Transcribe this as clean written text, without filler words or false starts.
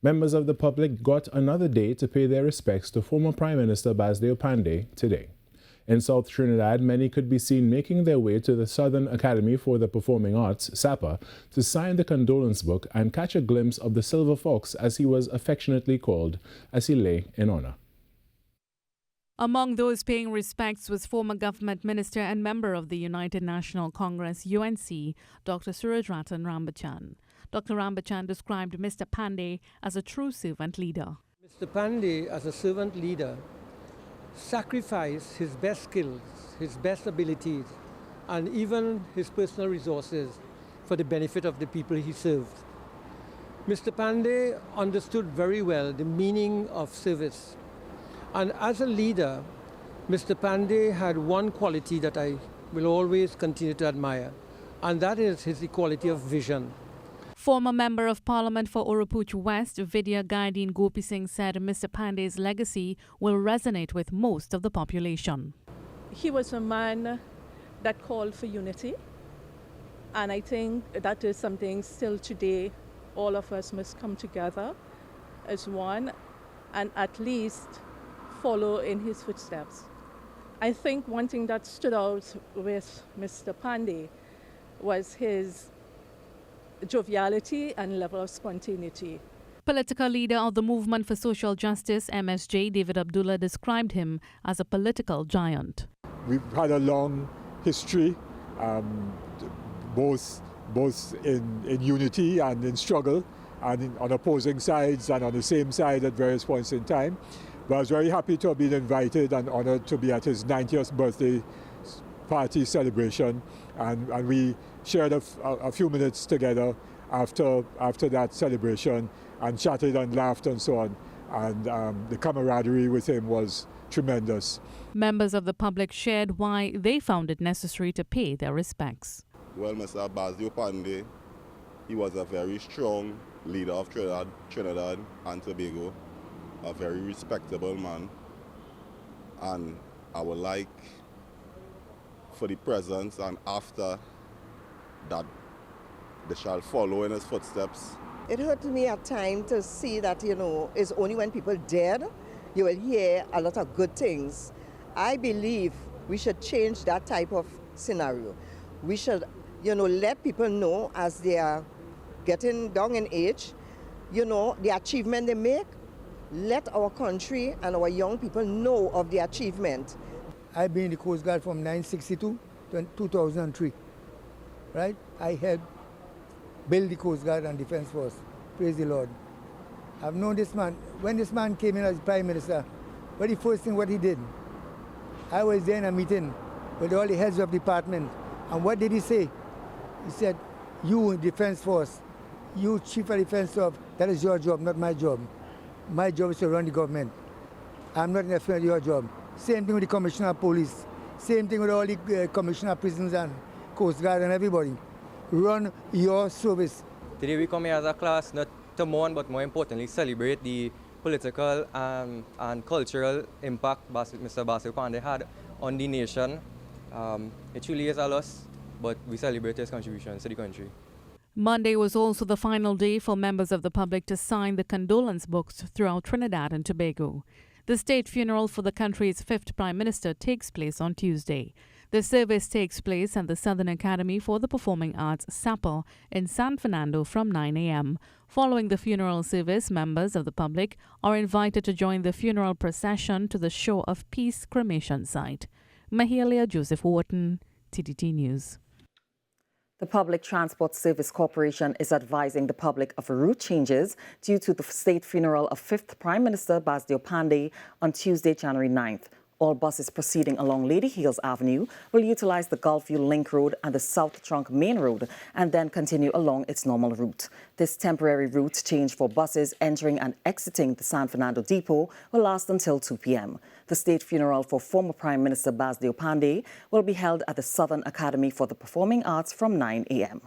Members of the public got another day to pay their respects to former Prime Minister Basdeo Panday today. In South Trinidad, many could be seen making their way to the Southern Academy for the Performing Arts, SAPA, to sign the condolence book and catch a glimpse of the Silver Fox, as he was affectionately called, as he lay in honor. Among those paying respects was former government minister and member of the United National Congress, UNC, Dr. Surajratan Rambachan. Dr. Rambachan described Mr. Panday as a true servant leader. Mr. Panday, as a servant leader, sacrificed his best skills, his best abilities, and even his personal resources for the benefit of the people he served. Mr. Panday understood very well the meaning of service. And as a leader, Mr. Panday had one quality that I will always continue to admire, and that is his equality of vision. Former Member of Parliament for Orapooch West, Vidya Gaideen Gopi Singh, said Mr. Panday's legacy will resonate with most of the population. He was a man that called for unity, and I think that is something still today all of us must come together as one and at least follow in his footsteps. I think one thing that stood out with Mr. Panday was his joviality and level of spontaneity. Political leader of the Movement for Social Justice, MSJ, David Abdullah, described him as a political giant. We've had a long history, both in unity and in struggle, and on opposing sides and on the same side at various points in time. But I was very happy to have been invited and honored to be at his 90th birthday party celebration, and we shared a few minutes together after that celebration and chatted and laughed and so on, and the camaraderie with him was tremendous. Members of the public shared why they found it necessary to pay their respects. Well, Mr. Basdeo Panday, he was a very strong leader of Trinidad and Tobago, a very respectable man, and I would like for the presence and after that they shall follow in his footsteps. It hurt me at times to see that, it's only when people dead you will hear a lot of good things. I believe we should change that type of scenario. We should, let people know as they are getting down in age, the achievement they make. Let our country and our young people know of the achievement. I've been in the Coast Guard from 1962 to 2003, right? I helped build the Coast Guard and Defense Force. Praise the Lord. I've known this man. When this man came in as Prime Minister, what the first thing what he did? I was there in a meeting with all the heads of department, and what did he say? He said, you Defense Force, you Chief of Defense Staff, that is your job, not my job. My job is to run the government. I'm not interfering with your job. Same thing with the Commissioner of Police. Same thing with all the Commissioner of Prisons and Coast Guard and everybody. Run your service. Today we come here as a class not to mourn, but more importantly celebrate the political and cultural impact Mr. Basdeo Panday had on the nation. It truly is a loss, but we celebrate his contributions to the country. Monday was also the final day for members of the public to sign the condolence books throughout Trinidad and Tobago. The state funeral for the country's fifth Prime Minister takes place on Tuesday. The service takes place at the Southern Academy for the Performing Arts, SAPA, in San Fernando from 9 a.m. Following the funeral service, members of the public are invited to join the funeral procession to the Shore of Peace cremation site. Mahalia Joseph Wharton, TTT News. The Public Transport Service Corporation is advising the public of route changes due to the state funeral of 5th Prime Minister Basdeo Panday on Tuesday, January 9th. All buses proceeding along Lady Hills Avenue will utilize the Gulfview Link Road and the South Trunk Main Road and then continue along its normal route. This temporary route change for buses entering and exiting the San Fernando Depot will last until 2 p.m. The state funeral for former Prime Minister Basdeo Panday will be held at the Southern Academy for the Performing Arts from 9 a.m.